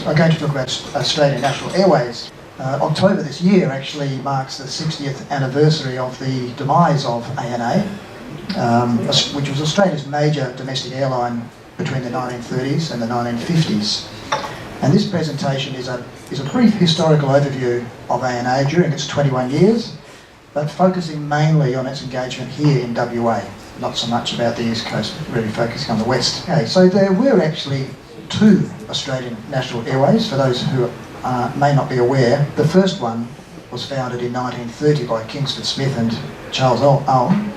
I'm going to talk about Australian National Airways. October this year actually marks the 60th anniversary of the demise of ANA, which was Australia's major domestic airline between the 1930s and the 1950s. And this presentation is a brief historical overview of ANA during its 21 years, but focusing mainly on its engagement here in WA, not so much about the East Coast, really focusing on the West. Okay, so there were actually two Australian National Airways, for those who may not be aware. The first one was founded in 1930 by Kingsford-Smith and Charles Ulm,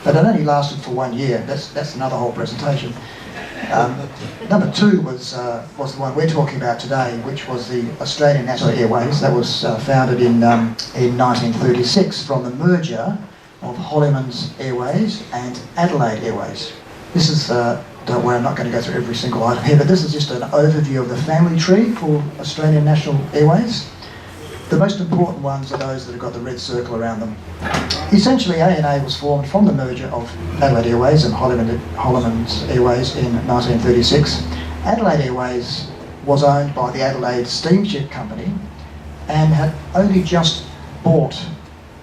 but it only lasted for 1 year. That's another whole presentation. Number two was the one we're talking about today, which was the Australian National Airways. That was founded in 1936 from the merger of Hollyman's Airways and Adelaide Airways. This is, don't worry, I'm not going to go through every single item here, but this is just an overview of the family tree for Australian National Airways. The most important ones are those that have got the red circle around them. Essentially, ANA was formed from the merger of Adelaide Airways and Hollyman's Airways in 1936. Adelaide Airways was owned by the Adelaide Steamship Company and had only just bought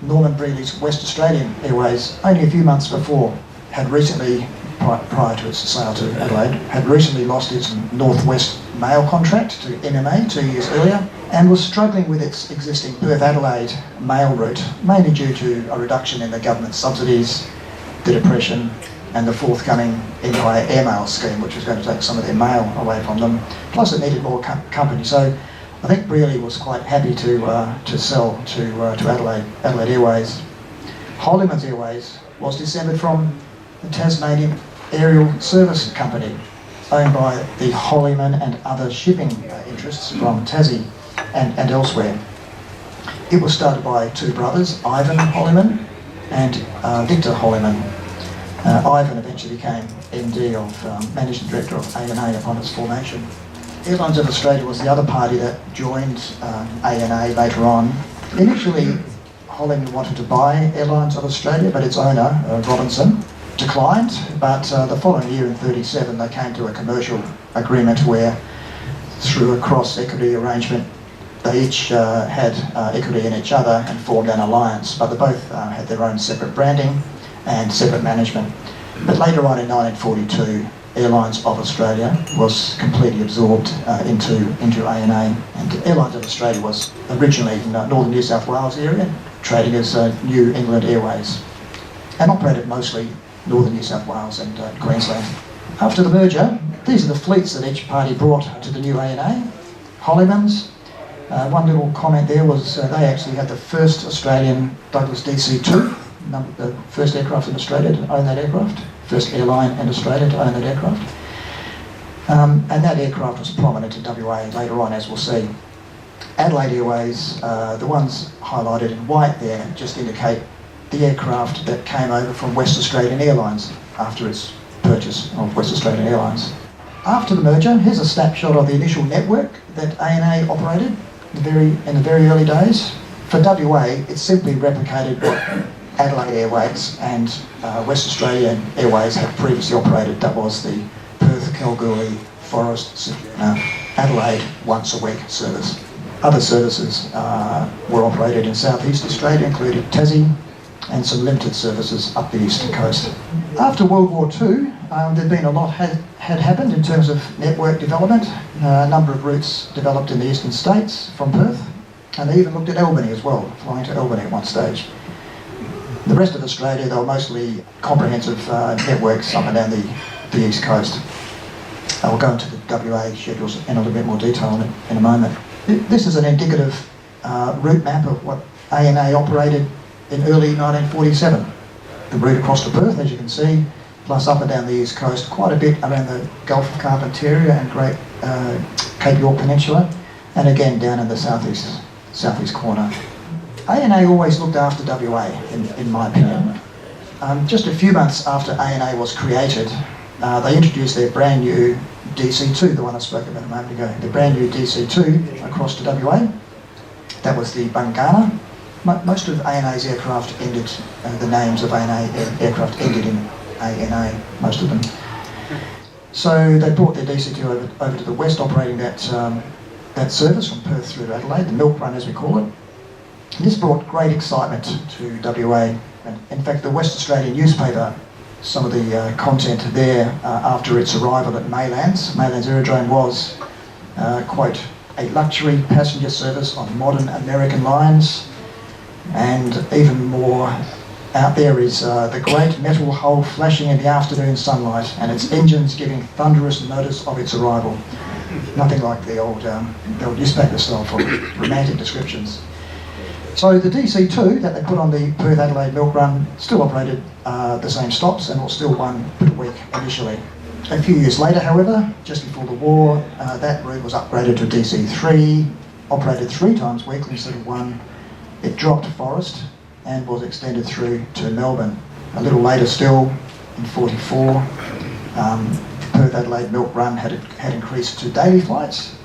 Norman Brealey's West Australian Airways only a few months before, had recently, prior to its sale to Adelaide, had recently lost its Northwest Mail contract to MMA 2 years earlier, and was struggling with its existing Perth-Adelaide mail route, mainly due to a reduction in the government subsidies, the Depression, and the forthcoming Empire Airmail scheme, which was going to take some of their mail away from them. Plus it needed more company. So I think Brealey was quite happy to sell to Adelaide Airways. Hollyman's Airways was descended from the Tasmanian Aerial Service Company, owned by the Hollyman and other shipping interests from Tassie and elsewhere. It was started by two brothers, Ivan Hollyman and Victor Hollyman. Ivan eventually became MD of Managing Director of ANA upon its formation. Airlines of Australia was the other party that joined ANA later on. Initially, Hollyman wanted to buy Airlines of Australia, but its owner, Robinson, declined, but the following year in 1937 they came to a commercial agreement where, through a cross-equity arrangement, they each had equity in each other and formed an alliance, but they both had their own separate branding and separate management. But later on in 1942, Airlines of Australia was completely absorbed into ANA, and Airlines of Australia was originally in northern New South Wales area, trading as New England Airways, and operated mostly northern New South Wales and Queensland. After the merger, these are the fleets that each party brought to the new ANA. Hollyman's, one little comment there was they actually had the first Australian Douglas DC-2, the first aircraft in Australia to own that aircraft, first airline in Australia to own that aircraft. And that aircraft was prominent in WA later on, as we'll see. Adelaide Airways, the ones highlighted in white there, just indicate the aircraft that came over from West Australian Airlines after its purchase of West Australian Airlines. After the merger, here's a snapshot of the initial network that ANA operated in the very early days. For WA, it simply replicated what Adelaide Airways and West Australian Airways had previously operated. That was the Perth, Kalgoorlie, Forest, Adelaide once a week service. Other services were operated in southeast Australia, including Tassie, and some limited services up the east coast. After World War II, there'd been a lot had happened in terms of network development. A number of routes developed in the eastern states from Perth, and they even looked at Albany as well, flying to Albany at one stage. The rest of Australia, they were mostly comprehensive networks up and down the east coast. I'll go into the WA schedules in a little bit more detail in a moment. This is an indicative route map of what ANA operated in early 1947. The route across to Perth, as you can see, plus up and down the east coast, quite a bit around the Gulf of Carpentaria and Great Cape York Peninsula, and again down in the southeast corner. ANA always looked after WA, in my opinion. Just a few months after ANA was created, they introduced their brand new DC-2, the one I spoke about a moment ago, the brand new DC-2 across to WA. That was the Bungana. Most of ANA's aircraft ended, the names of ANA aircraft ended in ANA, most of them. So they brought their DC-2 over to the west, operating that that service from Perth through to Adelaide, the milk run as we call it. And this brought great excitement to WA. And in fact, the West Australian newspaper, some of the content there after its arrival at Maylands Aerodrome was, quote, a luxury passenger service on modern American lines, and even more out there is the great metal hull flashing in the afternoon sunlight and its engines giving thunderous notice of its arrival. Nothing like the old newspaper style for romantic descriptions. So the DC2 that they put on the Perth-Adelaide milk run still operated the same stops and was still one per week initially. A few years later, however, just before the war, that route was upgraded to DC3, operated 3 times weekly instead of 1. It dropped Forest and was extended through to Melbourne. A little later still, in 1944, Perth-Adelaide milk run had increased to daily flights.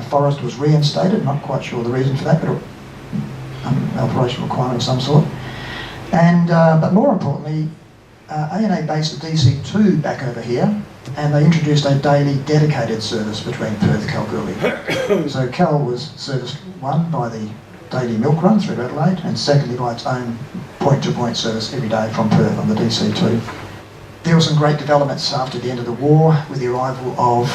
Forest was reinstated, not quite sure the reason for that, but an operational requirement of some sort. And but more importantly, ANA based the DC2 back over here, and they introduced a daily dedicated service between Perth and Kalgoorlie. So Cal was serviced, one, by the daily milk run through Adelaide, and secondly by its own point-to-point service every day from Perth on the DC2. There were some great developments after the end of the war with the arrival of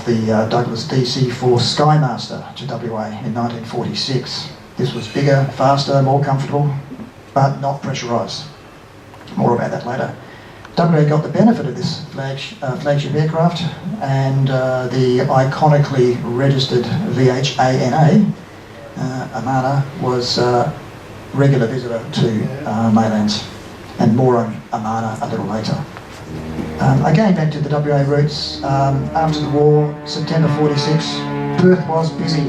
the Douglas DC4 Skymaster to WA in 1946. This was bigger, faster, more comfortable, but not pressurised. More about that later. WA got the benefit of this flagship aircraft, and the iconically registered VHANA, Amana, was a regular visitor to Maylands, and more on Amana a little later. Again, back to the WA routes. After the war, September 46, Perth was busy.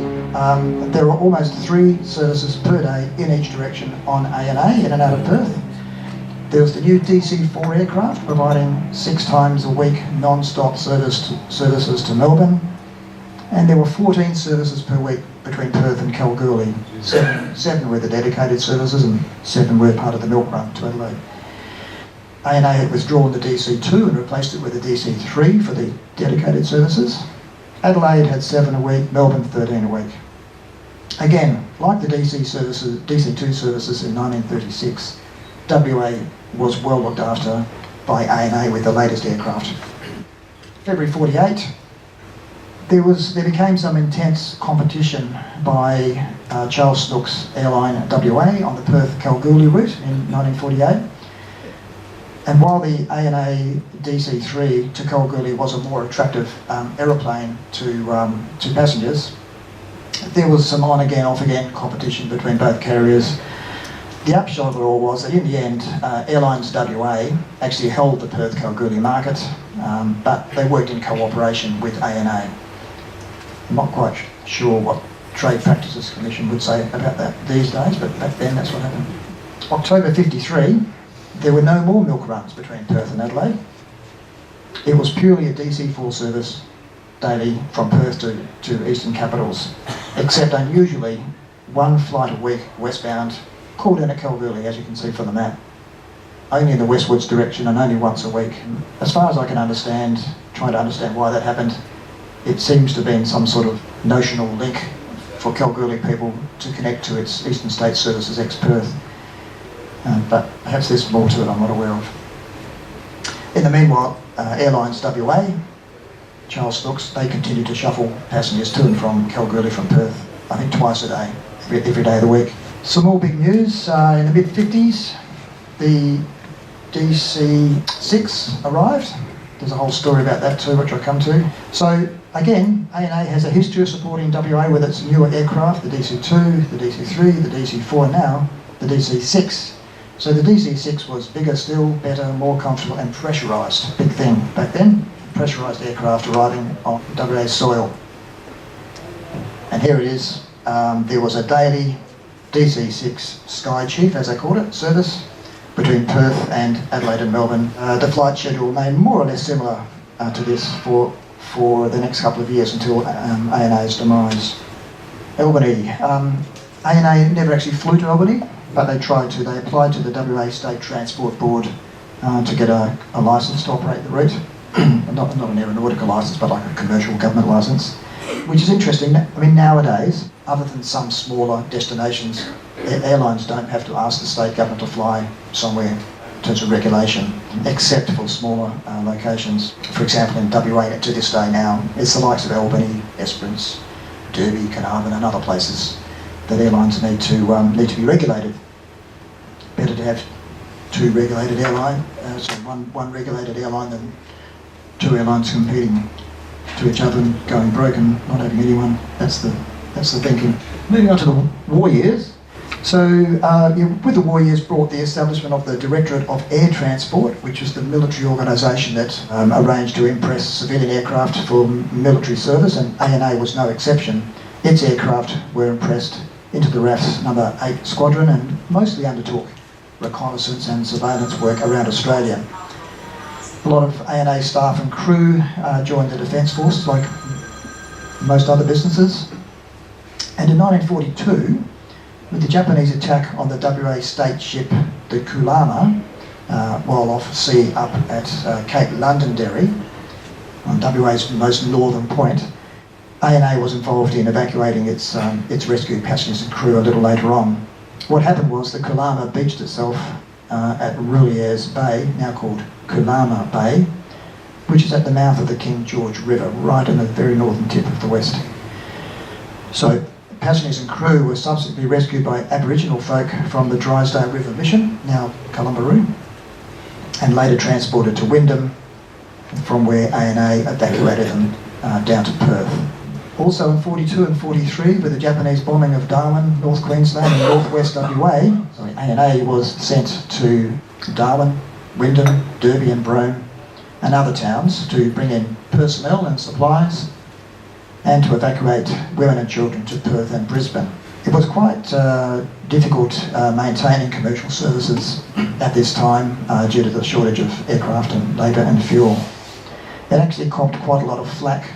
There were almost 3 services per day in each direction on ANA, in and out of Perth. There was the new DC4 aircraft providing 6 times a week non-stop services to Melbourne, and there were 14 services per week between Perth and Kalgoorlie. 7 were the dedicated services and 7 were part of the milk run to Adelaide. ANA had withdrawn the DC2 and replaced it with the DC3 for the dedicated services. Adelaide had 7 a week, Melbourne 13 a week. Again, like the DC2 services in 1936, WA was well looked after by ANA with the latest aircraft. February 48, there became some intense competition by Charles Snook's airline WA on the Perth-Kalgoorlie route in 1948. And while the ANA DC3 to Kalgoorlie was a more attractive aeroplane to passengers, there was some on-again, off-again competition between both carriers. The upshot of it all was that in the end, Airlines WA actually held the Perth-Kalgoorlie market, but they worked in cooperation with ANA. I'm not quite sure what Trade Practices Commission would say about that these days, but back then that's what happened. October 53, there were no more milk runs between Perth and Adelaide. It was purely a DC4 service daily from Perth to eastern capitals, except unusually 1 flight a week westbound called in at Kalgoorlie, as you can see from the map. Only in the westwards direction and only once a week. As far as I can understand, trying to understand why that happened, it seems to have been some sort of notional link for Kalgoorlie people to connect to its eastern state services ex-Perth. But perhaps there's more to it I'm not aware of. In the meanwhile, Airlines WA, Charles Snooks, they continue to shuffle passengers to and from Kalgoorlie from Perth, I think twice a day, every day of the week. Some more big news. In the mid-50s, the DC6 arrived. There's a whole story about that too, which I'll come to. So again, ANA has a history of supporting WA with its newer aircraft, the DC2, the DC3, the DC4, and now the DC6. So the DC6 was bigger still, better, more comfortable and pressurised. Big thing back then, pressurised aircraft arriving on WA soil. And here it is. There was a daily DC6 Sky Chief, as they called it, service between Perth and Adelaide and Melbourne. The flight schedule remained more or less similar to this for the next couple of years until ANA's demise. Albany. ANA never actually flew to Albany, but they tried to. They applied to the WA State Transport Board to get a licence to operate the route. not an aeronautical licence, but like a commercial government licence, which is interesting. I mean, nowadays, other than some smaller destinations, airlines don't have to ask the state government to fly somewhere in terms of regulation, except for smaller locations. For example, in WA to this day now, it's the likes of Albany, Esperance, Derby, Carnarvon and other places that airlines need to be regulated. Better to have two regulated one regulated airline than two airlines competing to each other and going broke and not having anyone. That's the thinking. Moving on to the war years. So with the war years brought the establishment of the Directorate of Air Transport, which was the military organisation that arranged to impress civilian aircraft for military service, and ANA was no exception. Its aircraft were impressed into the RAF's number 8 squadron and mostly undertook reconnaissance and surveillance work around Australia. A lot of ANA staff and crew joined the Defence Forces like most other businesses. And in 1942, with the Japanese attack on the WA state ship, the Kulama, while off sea up at Cape Londonderry, on WA's most northern point, ANA was involved in evacuating its rescued passengers and crew a little later on. What happened was the Kulama beached itself at Fliers Bay, now called Kulama Bay, which is at the mouth of the King George River, right in the very northern tip of the west. So passengers and crew were subsequently rescued by Aboriginal folk from the Drysdale River Mission, now Kalumburu, and later transported to Wyndham, from where ANA evacuated them down to Perth. Also in 42 and 43, with the Japanese bombing of Darwin, North Queensland and northwest WA, ANA was sent to Darwin, Wyndham, Derby and Broome and other towns to bring in personnel and supplies and to evacuate women and children to Perth and Brisbane. It was quite difficult maintaining commercial services at this time due to the shortage of aircraft and labour and fuel. It actually copped quite a lot of flack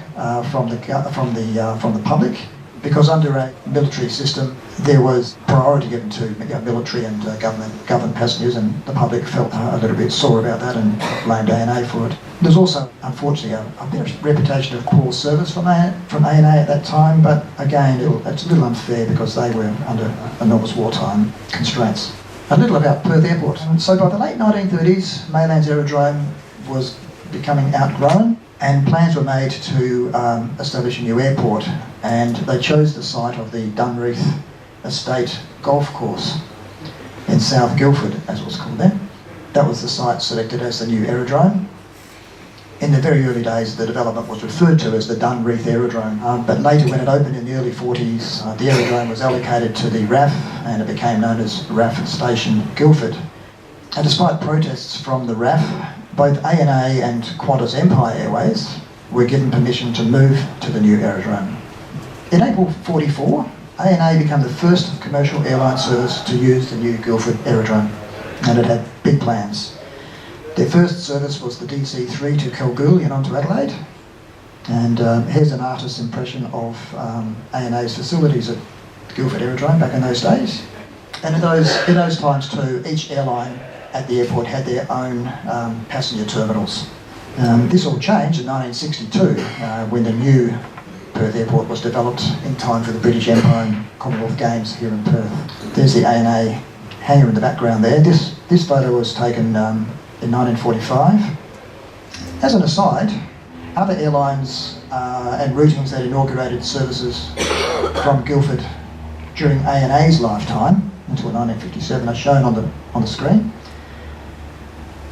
from the public, because under a military system there was priority given to military and government passengers, and the public felt a little bit sore about that and blamed ANA for it. There's also, unfortunately, a bit of reputation of poor service from ANA at that time, but again, it's a little unfair because they were under enormous wartime constraints. A little about Perth Airport. So by the late 1930s, Maylands Aerodrome was becoming outgrown, and plans were made to establish a new airport, and they chose the site of the Dunreath Estate Golf Course in South Guildford, as it was called then. That was the site selected as the new aerodrome. In the very early days, the development was referred to as the Dunreath Aerodrome, but later when it opened in the early 40s, the aerodrome was allocated to the RAF and it became known as RAF Station Guildford. And despite protests from the RAF, both ANA and Qantas Empire Airways were given permission to move to the new aerodrome. In April 44, ANA became the first commercial airline service to use the new Guildford aerodrome, and it had big plans. Their first service was the DC-3 to Kalgoorlie and on to Adelaide, and here's an artist's impression of ANA's facilities at Guildford aerodrome back in those days. And in those times too, each airline at the airport had their own passenger terminals. This all changed in 1962 when the new Perth Airport was developed in time for the British Empire and Commonwealth Games here in Perth. There's the ANA hangar in the background there. This photo was taken in 1945. As an aside, other airlines and routings that inaugurated services from Guildford during ANA's lifetime until 1957 are shown on the screen.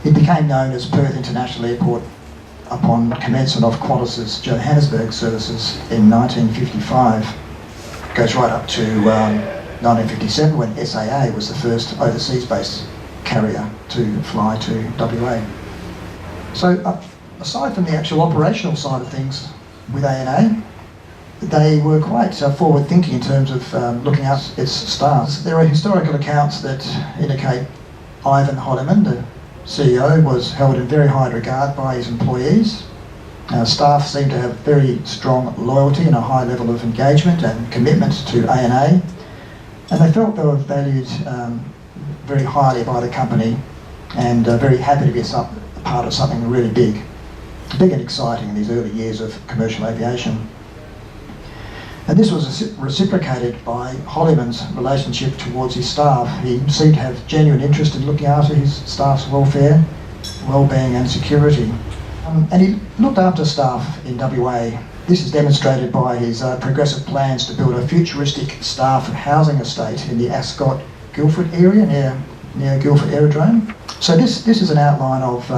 It became known as Perth International Airport upon commencement of Qantas's Johannesburg services in 1955. It goes right up to 1957 when SAA was the first overseas-based carrier to fly to WA. So aside from the actual operational side of things with ANA, they were quite forward-thinking in terms of looking at its staff. There are historical accounts that indicate Ivan Hodderman, the CEO, was held in very high regard by his employees. Staff seemed to have very strong loyalty and a high level of engagement and commitment to ANA, and they felt they were valued very highly by the company and very happy to be a part of something really big. big and exciting in these early years of commercial aviation. And this was reciprocated by Holliman's relationship towards his staff. He seemed to have genuine interest in looking after his staff's welfare, well-being and security. And he looked after staff in WA. This is demonstrated by his progressive plans to build a futuristic staff housing estate in the Ascot-Guildford area near Guildford Aerodrome. So this is an outline of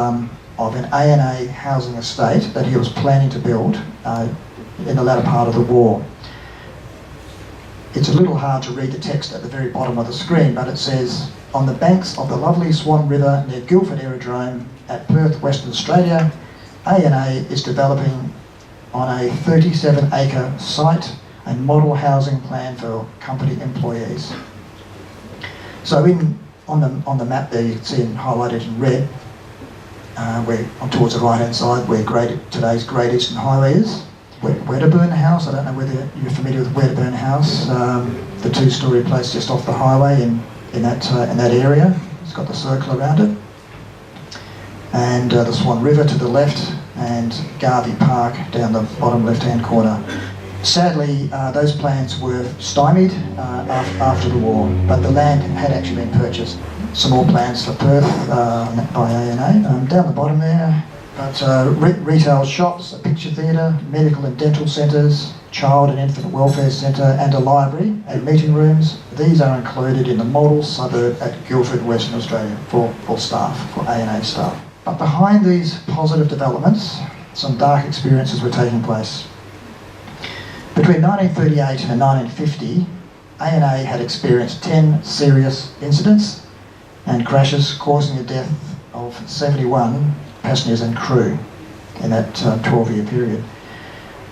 an ANA housing estate that he was planning to build in the latter part of the war. It's a little hard to read the text at the very bottom of the screen, but it says, on the banks of the lovely Swan River near Guildford Aerodrome at Perth, Western Australia, ANA is developing on a 37-acre site a model housing plan for company employees. So on the map there you can see it highlighted in red, where towards the right hand side where today's Great Eastern Highway is. Wedderburn House, I don't know whether you're familiar with Wedderburn House, the two-storey place just off the highway in that area. It's got the circle around it. And the Swan River to the left, and Garvey Park down the bottom left-hand corner. Sadly, those plans were stymied after the war, but the land had actually been purchased. Some more plans for Perth by ANA. Down the bottom there, but retail shops, a picture theatre, medical and dental centres, child and infant welfare centre and a library and meeting rooms. These are included in the model suburb at Guildford, Western Australia for staff, for ANA staff. But behind these positive developments, some dark experiences were taking place. Between 1938 and 1950, ANA had experienced 10 serious incidents and crashes causing the death of 71 passengers and crew in that 12-year period.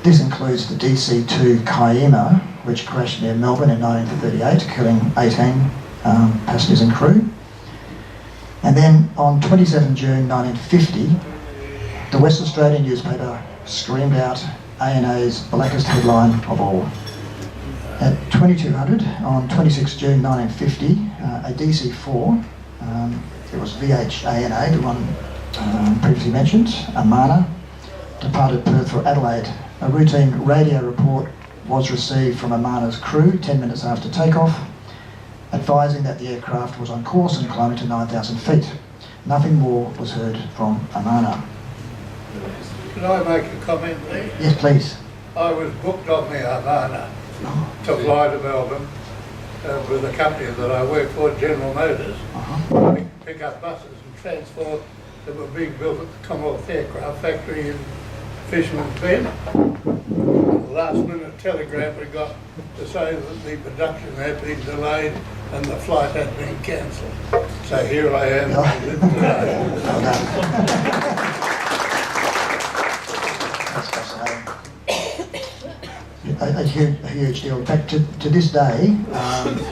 This includes the DC-2 Kiama, which crashed near Melbourne in 1938, killing 18 passengers and crew. And then on 27 June 1950, the West Australian newspaper screamed out ANA's blackest headline of all. At 2200, on 26 June 1950, a DC-4, it was VHANA, the one previously mentioned, Amana, departed Perth for Adelaide. A routine radio report was received from Amana's crew 10 minutes after takeoff, advising that the aircraft was on course and climbing to 9,000 feet. Nothing more was heard from Amana. Can I make a comment, please? Yes, please. I was booked on the Amana to fly to Melbourne with a company that I work for, General Motors. We pick up buses and transport that were being built at the Commonwealth Aircraft Factory in Fisherman's Bend. Last minute telegram we got to say that the production had been delayed and the flight had been cancelled. So here I am. That's fascinating. A huge deal. In fact, to this day,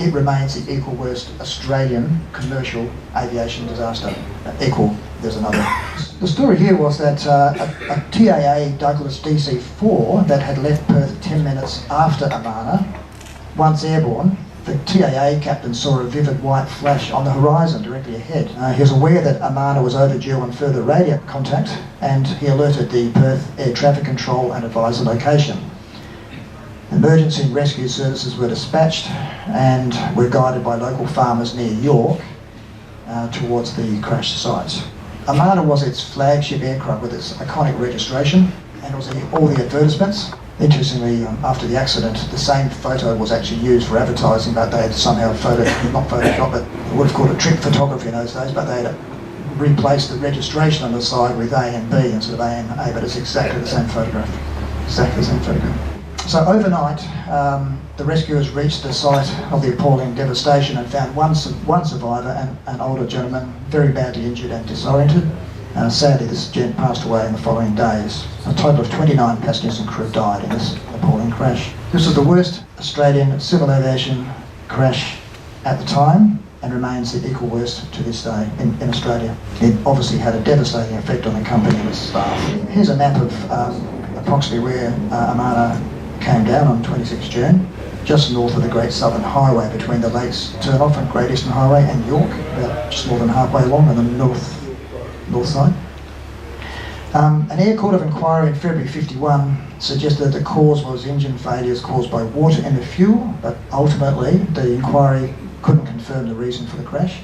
it remains the equal worst Australian commercial aviation disaster. Equal, there's another. The story here was that a TAA Douglas DC-4 that had left Perth 10 minutes after Amana, once airborne, the TAA captain saw a vivid white flash on the horizon directly ahead. He was aware that Amana was overdue on further radio contact, and he alerted the Perth Air Traffic Control and advised the location. Emergency and rescue services were dispatched and were guided by local farmers near York towards the crash site. Amana was its flagship aircraft with its iconic registration and was all the advertisements. Interestingly, after the accident, the same photo was actually used for advertising, but they had somehow not photoshopped it. They would have called it trick photography in those days, but they had replaced the registration on the side with A and B instead of A and A, but it's exactly the same photograph. Exactly the same photograph. So overnight, the rescuers reached the site of the appalling devastation and found one survivor, an older gentleman, very badly injured and disoriented. Sadly, this gent passed away in the following days. A total of 29 passengers and crew died in this appalling crash. This was the worst Australian civil aviation crash at the time and remains the equal worst to this day in Australia. It obviously had a devastating effect on the company and its staff. Here's a map of approximately where Amana came down on 26 June, just north of the Great Southern Highway between the Lakes Turnoff and Great Eastern Highway and York, about just more than halfway along on the north side. An Air Court of Inquiry in February 51 suggested that the cause was engine failures caused by water in the fuel, but ultimately the inquiry couldn't confirm the reason for the crash.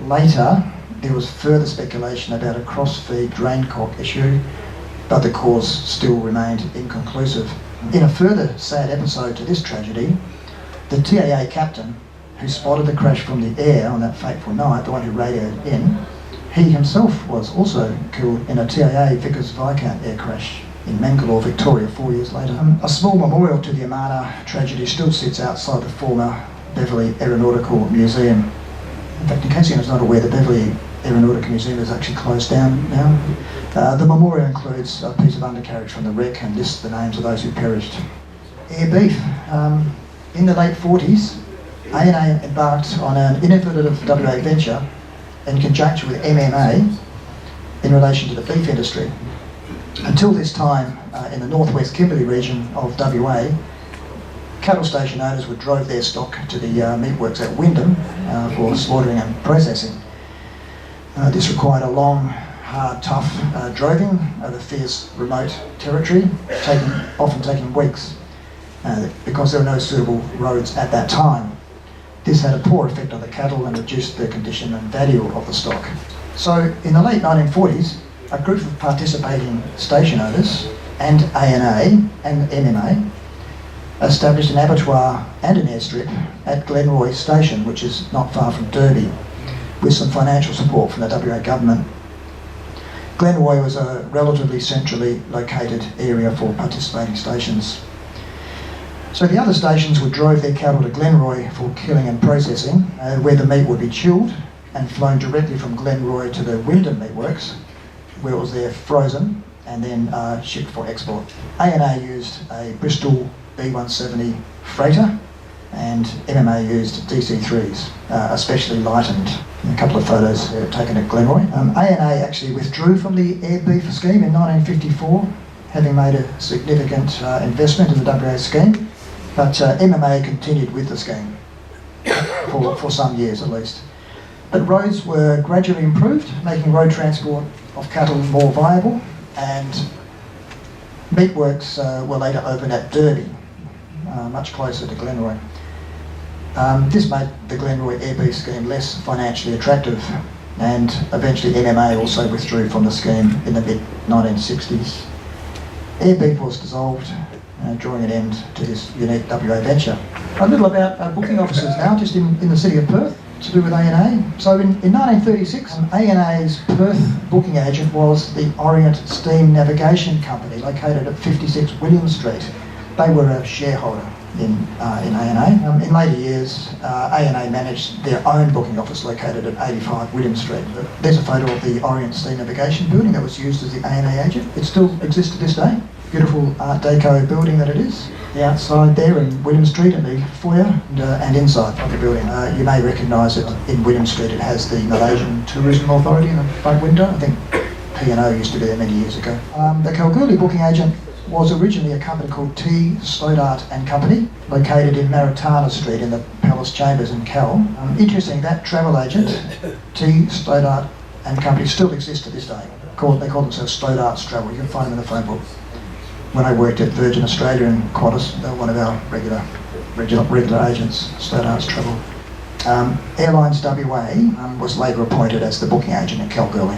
Later, there was further speculation about a cross-feed drain cock issue, but the cause still remained inconclusive. In a further sad episode to this tragedy, the TAA captain who spotted the crash from the air on that fateful night, the one who radioed in, he himself was also killed in a TAA Vickers Viscount air crash in Mangalore, Victoria, 4 years later. A small memorial to the Amana tragedy still sits outside the former Beverley Aeronautical Museum. In fact, in case anyone's not aware, the Beverley Aeronautical Museum is actually closed down now. The memorial includes a piece of undercarriage from the wreck and lists the names of those who perished. Air beef. In the late 40s, ANA embarked on an innovative WA venture in conjunction with MMA in relation to the beef industry. Until this time, in the northwest Kimberley region of WA, cattle station owners would drove their stock to the meatworks at Wyndham for slaughtering and processing. This required a long, hard, tough droving over fierce, remote territory, often taking weeks, because there were no suitable roads at that time. This had a poor effect on the cattle and reduced the condition and value of the stock. So in the late 1940s, a group of participating station owners and ANA and MMA established an abattoir and an airstrip at Glenroy Station, which is not far from Derby, with some financial support from the WA government. Glenroy was a relatively centrally located area for participating stations. So the other stations would drove their cattle to Glenroy for killing and processing, where the meat would be chilled and flown directly from Glenroy to the Wyndham meatworks, where it was there frozen and then shipped for export. ANA used a Bristol B170 freighter and MMA used DC-3s, especially lightened. A couple of photos taken at Glenroy. ANA actually withdrew from the air beef scheme in 1954, having made a significant investment in the WA scheme, but MMA continued with the scheme for some years at least. But roads were gradually improved, making road transport of cattle more viable, and meatworks were later opened at Derby, much closer to Glenroy. This made the Glenroy air beef scheme less financially attractive, and eventually MMA also withdrew from the scheme in the mid-1960s. Air beef was dissolved, drawing an end to this unique WA venture. A little about booking offices now, just in the city of Perth, to do with ANA. So in 1936, ANA's Perth booking agent was the Orient Steam Navigation Company, located at 56 William Street. They were a shareholder in ANA. In later years, ANA managed their own booking office located at 85 William Street. There's a photo of the Orient Steam Navigation building that was used as the ANA agent. It still exists to this day. Beautiful Art Deco building that it is. The outside there in William Street and the foyer and inside of the building. You may recognise it in William Street. It has the Malaysian Tourism Authority in the front window. I think P&O used to be there many years ago. The Kalgoorlie booking agent was originally a company called T. Stoddart and Company, located in Maritana Street in the Palace Chambers in Cal. Interesting, that travel agent, T. Stoddart and Company, still exists to this day. They call themselves Stoddart's Travel. You can find them in the phone book. When I worked at Virgin Australia in Qantas, they were one of our regular agents, Stoddart's Travel. Airlines WA was later appointed as the booking agent in Kalgoorlie.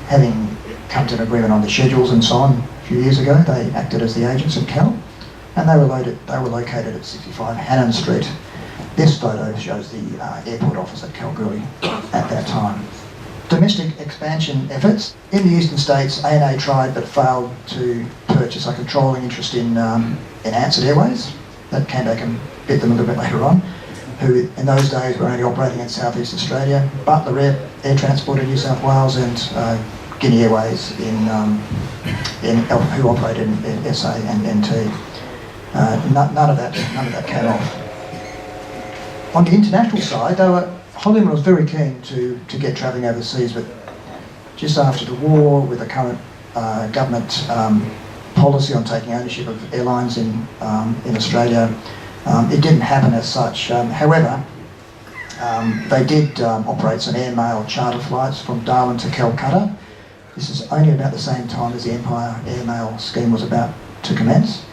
Having come to an agreement on the schedules and so on a few years ago, they acted as the agents at Cal, and they were located at 65 Hannon Street. This photo shows the airport office at Kalgoorlie at that time. Domestic expansion efforts. In the eastern states, ANA tried but failed to purchase a controlling interest in Ansett Airways. That came back and bit them a little bit later on, who in those days were only operating in Southeast Australia. Butler Air Transport in New South Wales and Guinea Airways who operated in SA and NT. None of that came off. On the international side, Hollywood was very keen to get travelling overseas, but just after the war, with the current government policy on taking ownership of airlines in Australia, it didn't happen as such. However, they did operate some airmail charter flights from Darwin to Calcutta, This is only about the same time as the Empire Airmail scheme was about to commence.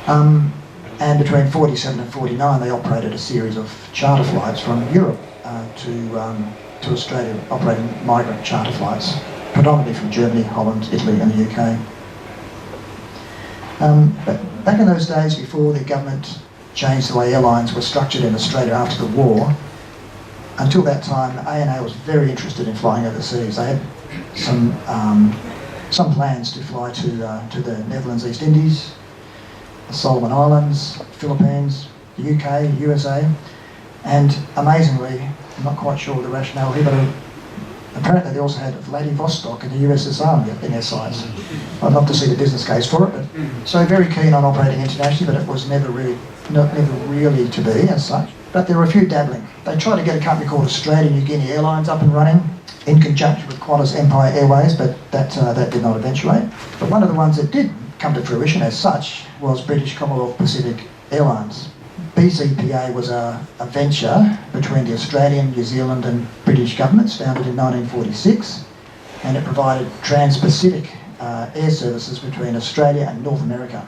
And between 47 and 49, they operated a series of charter flights from Europe to Australia, operating migrant charter flights, predominantly from Germany, Holland, Italy and the UK. But back in those days, before the government changed the way airlines were structured in Australia after the war, until that time, ANA was very interested in flying overseas. They had some plans to fly to the Netherlands, East Indies, the Solomon Islands, Philippines, the UK, USA, and amazingly, I'm not quite sure of the rationale here, but apparently they also had Vladivostok in the USSR in their sights. I'd love to see the business case for it, but so very keen on operating internationally, but it was never really to be as such. But there were a few dabbling. They tried to get a company called Australian New Guinea Airlines up and running in conjunction with Qantas Empire Airways, but that did not eventuate. But one of the ones that did come to fruition as such was British Commonwealth Pacific Airlines. BCPA was a venture between the Australian, New Zealand and British governments, founded in 1946, and it provided trans-Pacific air services between Australia and North America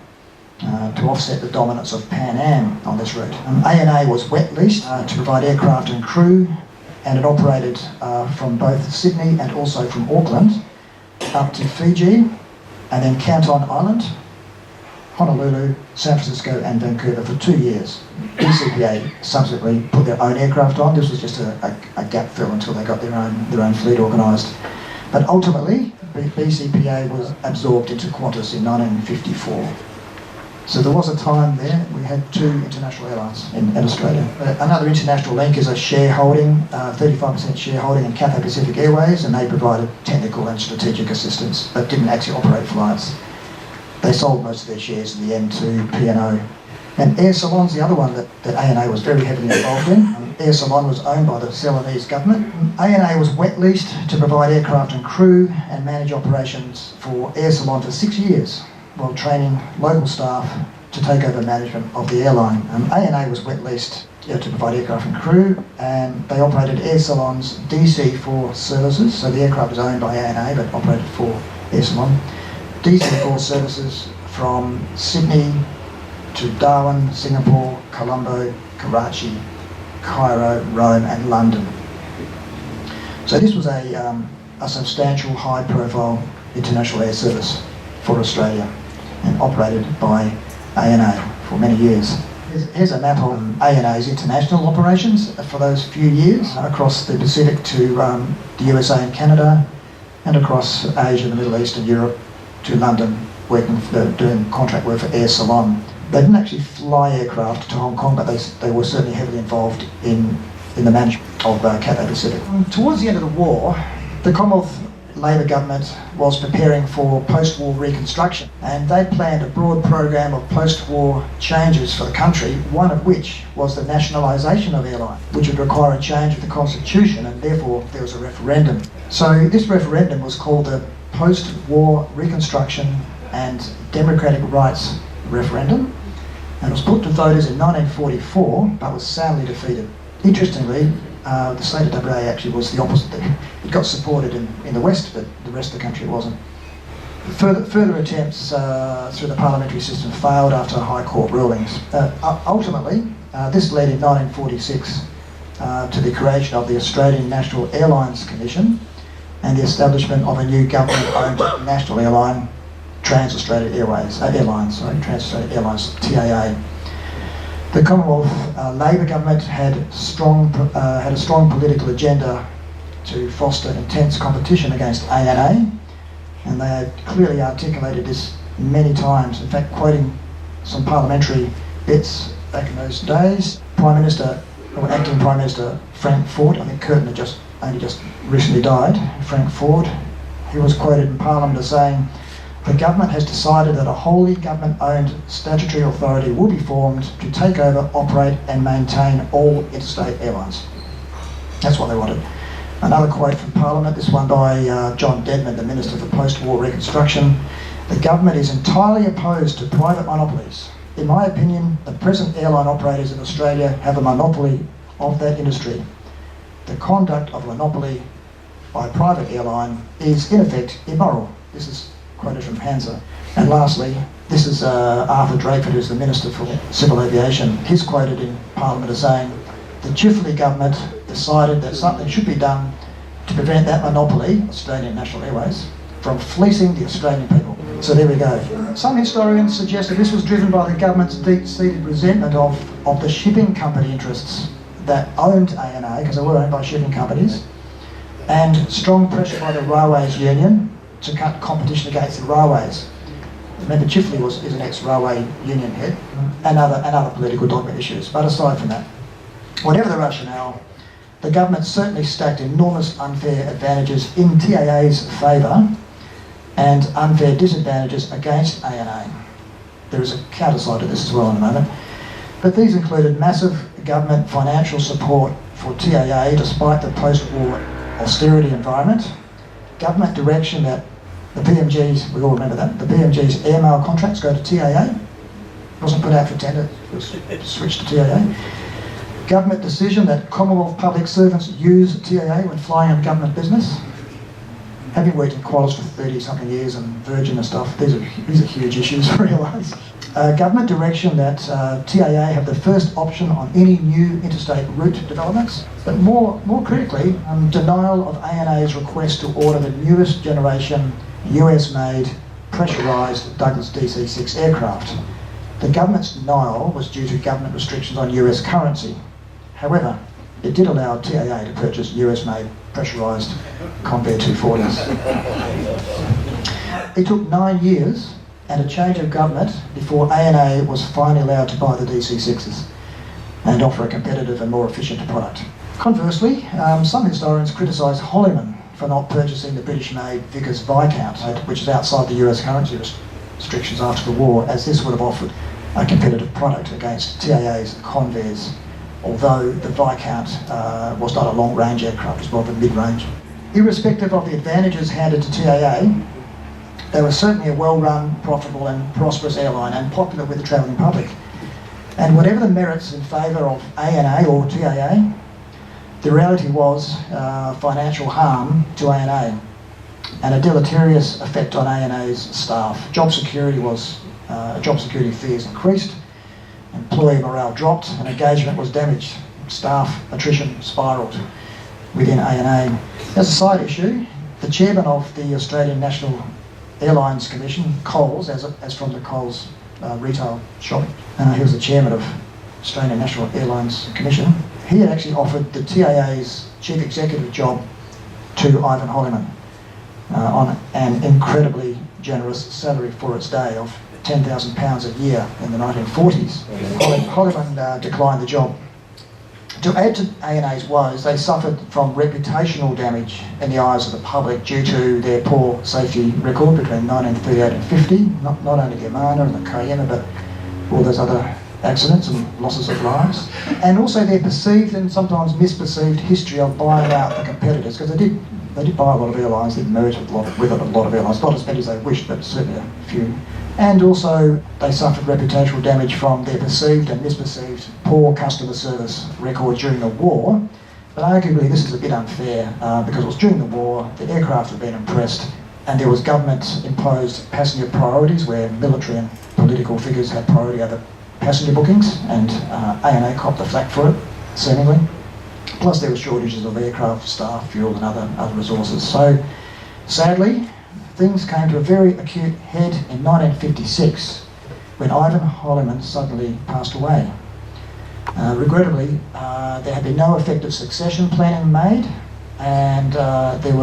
to offset the dominance of Pan Am on this route. ANA was wet leased to provide aircraft and crew, and it operated from both Sydney and also from Auckland up to Fiji, and then Canton Island, Honolulu, San Francisco and Vancouver for 2 years. BCPA subsequently put their own aircraft on. This was just a gap fill until they got their own fleet organised. But ultimately, BCPA was absorbed into Qantas in 1954. So there was a time there we had 2 international airlines in Australia. Another international link is a shareholding, 35% shareholding in Cathay Pacific Airways, and they provided technical and strategic assistance but didn't actually operate flights. They sold most of their shares in the end to P&O. And Air Ceylon's the other one that ANA was very heavily involved in. Air Ceylon was owned by the Ceylonese government. ANA was wet leased to provide aircraft and crew and manage operations for Air Ceylon for 6 years, while training local staff to take over management of the airline. ANA was wet leased to provide aircraft and crew, and they operated Air Ceylon's DC-4 services, so the aircraft was owned by ANA but operated for Air Ceylon. DC-4 services from Sydney to Darwin, Singapore, Colombo, Karachi, Cairo, Rome and London. So this was a substantial high-profile international air service for Australia and operated by ANA for many years. Here's a map of ANA's international operations for those few years across the Pacific to the USA and Canada, and across Asia, the Middle East and Europe to London, doing contract work for Air Ceylon. They didn't actually fly aircraft to Hong Kong, but they were certainly heavily involved in the management of Cathay Pacific. Towards the end of the war, the Commonwealth Labor government was preparing for post-war reconstruction, and they planned a broad program of post-war changes for the country, one of which was the nationalisation of airlines, which would require a change of the constitution, and therefore there was a referendum. So this referendum was called the Post-War Reconstruction and Democratic Rights Referendum, and it was put to voters in 1944 but was soundly defeated. Interestingly, the state of WA actually was the opposite. It got supported in the West, but the rest of the country wasn't. Further attempts through the parliamentary system failed after High Court rulings. Ultimately, this led in 1946 to the creation of the Australian National Airlines Commission and the establishment of a new government-owned national airline, Trans-Australia Airways, Trans-Australia Airlines, TAA. The Commonwealth Labor government had a strong political agenda to foster intense competition against ANA, and they had clearly articulated this many times. In fact, quoting some parliamentary bits back in those days, Acting Prime Minister Frank Ford, I think Curtin had only just recently died, Frank Ford, he was quoted in Parliament as saying, "The government has decided that a wholly government-owned statutory authority will be formed to take over, operate and maintain all interstate airlines." That's what they wanted. Another quote from Parliament, this one by John Dedman, the Minister for Post-War Reconstruction. "The government is entirely opposed to private monopolies. In my opinion, the present airline operators in Australia have a monopoly of that industry. The conduct of monopoly by a private airline is in effect immoral. This is quoted from Hansa. And lastly, this is Arthur Drakeford, who's the Minister for Civil Aviation. He's quoted in Parliament as saying, the Chifley government decided that something should be done to prevent that monopoly, Australian National Airways, from fleecing the Australian people. So there we go. Some historians suggest that this was driven by the government's deep-seated resentment of the shipping company interests that owned ANA, because they were owned by shipping companies, and strong pressure by the Railways Union to cut competition against the railways. Remember, Chifley is an ex-railway union head, and other political dogma issues. But aside from that, whatever the rationale, the government certainly stacked enormous unfair advantages in TAA's favour and unfair disadvantages against ANA. There is a counterside to this as well in a moment. But these included massive government financial support for TAA despite the post-war austerity environment, government direction that the PMG's, we all remember that, the PMG's airmail contracts go to TAA. It wasn't put out for tender, it was switched to TAA. Government decision that Commonwealth public servants use TAA when flying in government business. Having worked in Qantas for 30-something years and Virgin and stuff, these are huge issues to realise. Government direction that TAA have the first option on any new interstate route developments, but more critically, denial of ANA's request to order the newest generation US-made pressurised Douglas DC-6 aircraft. The government's denial was due to government restrictions on US currency. However, it did allow TAA to purchase US-made pressurised Convair 240s. It took 9 years and a change of government before ANA was finally allowed to buy the DC-6s and offer a competitive and more efficient product. Conversely, some historians criticise Holliman for not purchasing the British-made Vickers Viscount, which is outside the US currency restrictions after the war, as this would have offered a competitive product against TAA's Convairs, although the Viscount was not a long-range aircraft, it was more of a mid-range. Irrespective of the advantages handed to TAA, they were certainly a well-run, profitable and prosperous airline and popular with the travelling public. And whatever the merits in favour of ANA or TAA, the reality was financial harm to ANA and a deleterious effect on ANA's staff. Job security fears increased, employee morale dropped and engagement was damaged. Staff attrition spiralled within ANA. As a side issue, the chairman of the Australian National Airlines Commission, Coles, as from the Coles retail shop, he was the chairman of Australian National Airlines Commission. He had actually offered the TAA's chief executive job to Ivan Holliman on an incredibly generous salary for its day of £10,000 a year in the 1940s. Holliman declined the job. To add to ANA's woes, they suffered from reputational damage in the eyes of the public due to their poor safety record between 1938 and 50, not only the Amana and the Cayenne, but all those other accidents and losses of lives, and also their perceived and sometimes misperceived history of buying out the competitors, because they did buy a lot of airlines, they merged with a lot of airlines, not as many as they wished, but certainly a few. And also they suffered reputational damage from their perceived and misperceived poor customer service record during the war. But arguably this is a bit unfair because it was during the war, the aircraft had been impressed, and there was government-imposed passenger priorities where military and political figures had priority over passenger bookings, and ANA copped the flak for it, seemingly. Plus there were shortages of aircraft, staff, fuel and other resources. So sadly, things came to a very acute head in 1956 when Ivan Holliman suddenly passed away. Regrettably, there had been no effective succession planning made, and there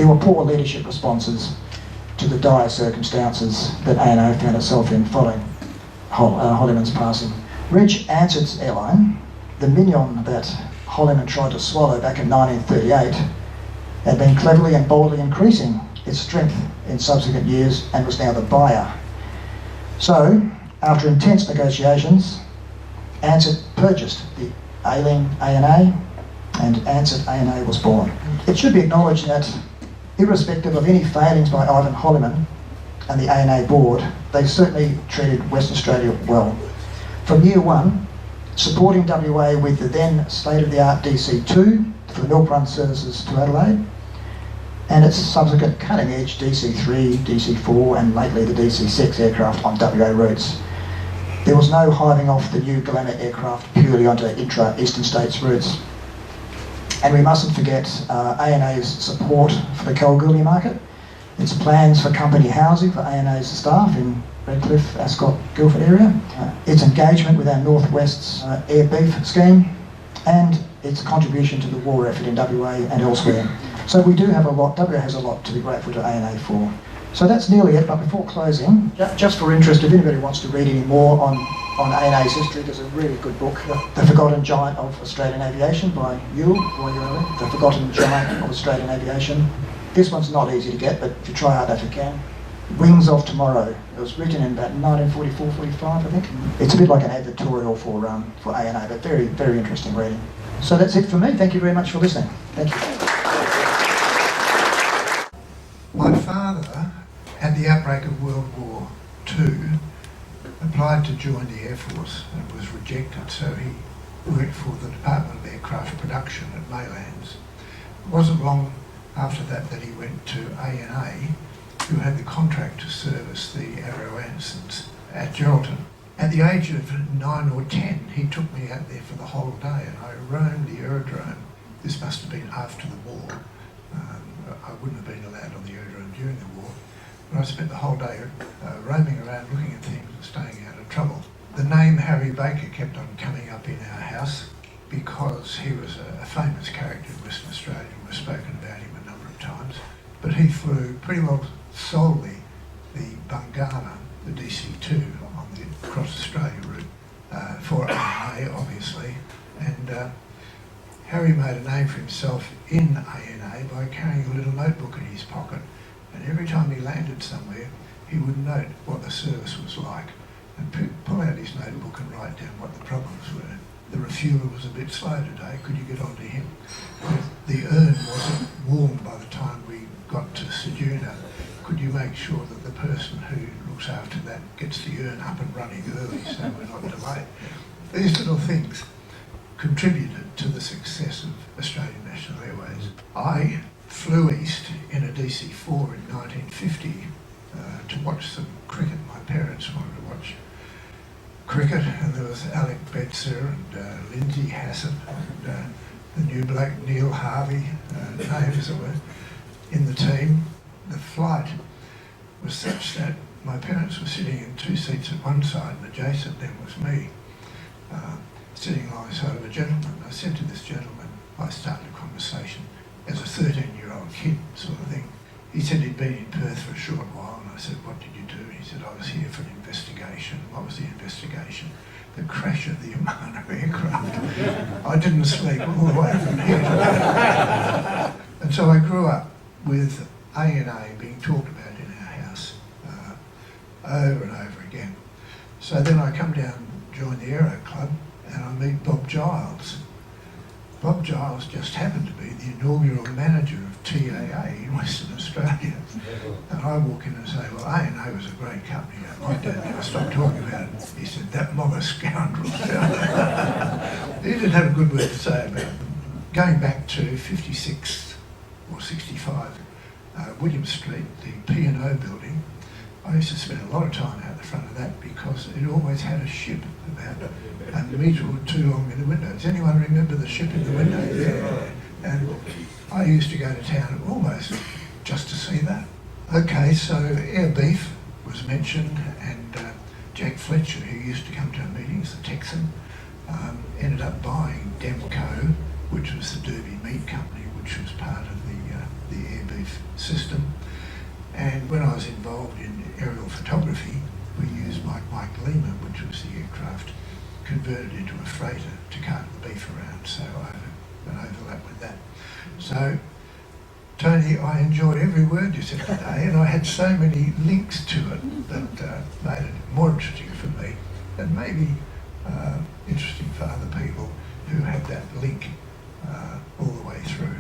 were poor leadership responses to the dire circumstances that ANA found itself in following Holliman's passing. Reg Ansett Airline, the minion that Holliman tried to swallow back in 1938, had been cleverly and boldly increasing its strength in subsequent years and was now the buyer. So, after intense negotiations, Ansett purchased the ailing ANA, and Ansett ANA was born. It should be acknowledged that, irrespective of any failings by Ivan Holliman and the ANA board, they certainly treated Western Australia well. From year one, supporting WA with the then state-of-the-art DC-2, for the milk run services to Adelaide, and its subsequent cutting-edge DC-3, DC-4 and lately the DC-6 aircraft on WA routes. There was no hiving off the new Glamour aircraft purely onto intra-eastern states routes. And we mustn't forget ANA's support for the Kalgoorlie market, its plans for company housing for ANA's staff in Redcliffe, Ascot, Guildford area, its engagement with our Northwest's air beef scheme, and its contribution to the war effort in WA and elsewhere. So we do have a lot, WA has a lot to be grateful to ANA for. So that's nearly it, but before closing, just for interest, if anybody wants to read any more on ANA's history, there's a really good book, The Forgotten Giant of Australian Aviation by Yule, The Forgotten Giant of Australian Aviation. This one's not easy to get, but if you try hard enough you can. Wings of Tomorrow. It was written in about 1944-45, I think. It's a bit like an advertorial for ANA, but very, very interesting reading. So that's it for me. Thank you very much for listening. Thank you. My father, at the outbreak of World War II, applied to join the Air Force and was rejected, so he worked for the Department of Aircraft Production at Maylands. It wasn't long after that he went to ANA, who had the contract to service the Arrow Andersons at Geraldton. At the age of 9 or 10, he took me out there for the whole day and I roamed the aerodrome. This must have been after the war. I wouldn't have been allowed on the aerodrome during the war. But I spent the whole day roaming around looking at things and staying out of trouble. The name Harry Baker kept on coming up in our house because he was a famous character in Western Australia and we've spoken about him a number of times. But he flew pretty well solely the Bungana, the DC-2 on the Cross Australia route for ANA, obviously. And Harry made a name for himself in ANA by carrying a little notebook in his pocket. And every time he landed somewhere, he would note what the service was like and pull out his notebook and write down what the problems were. The refueler was a bit slow today, could you get on to him? The urn wasn't warm by the time we got to Ceduna. Could you make sure that the person who looks after that gets the urn up and running early so we're not delayed? These little things contributed to the success of Australian National Airways. I flew east in a DC-4 in 1950 to watch some cricket. My parents wanted to watch cricket, and there was Alec Betzer and Lindsay Hassett and the new bloke Neil Harvey, names that were in the team. The flight was such that my parents were sitting in two seats at one side and adjacent them was me, sitting alongside of a gentleman. I said to this gentleman, I started a conversation as a 13-year-old kid sort of thing. He said he'd been in Perth for a short while and I said, what did you do? He said, I was here for an investigation. What was the investigation? The crash of the Amana aircraft. I didn't sleep all the way from here to there. And so I grew up with ANA being talked about in our house over and over again. So then I come down, join the Aero Club, and I meet Bob Giles. Bob Giles just happened to be the inaugural manager of TAA in Western Australia. And I walk in and say, well, ANA was a great company. My dad never stopped talking about it. He said, that mob of scoundrels. He didn't have a good word to say about them. Going back to 56 or 65, William Street, the P&O building, I used to spend a lot of time out the front of that because it always had a ship about a metre or two long in the window. Does anyone remember the ship in the window? Yeah. And I used to go to town almost just to see that. Okay, so air beef was mentioned, and Jack Fletcher, who used to come to our meetings, the Texan, ended up buying Demco, which was the Derby Meat Company, which was part of the air beef system. And when I was involved in aerial photography, we used Mike Lehman, which was the aircraft converted into a freighter to cart the beef around, so I had an overlap with that. So, Tony, I enjoyed every word you said today, and I had so many links to it that made it more interesting for me, and maybe interesting for other people who had that link all the way through.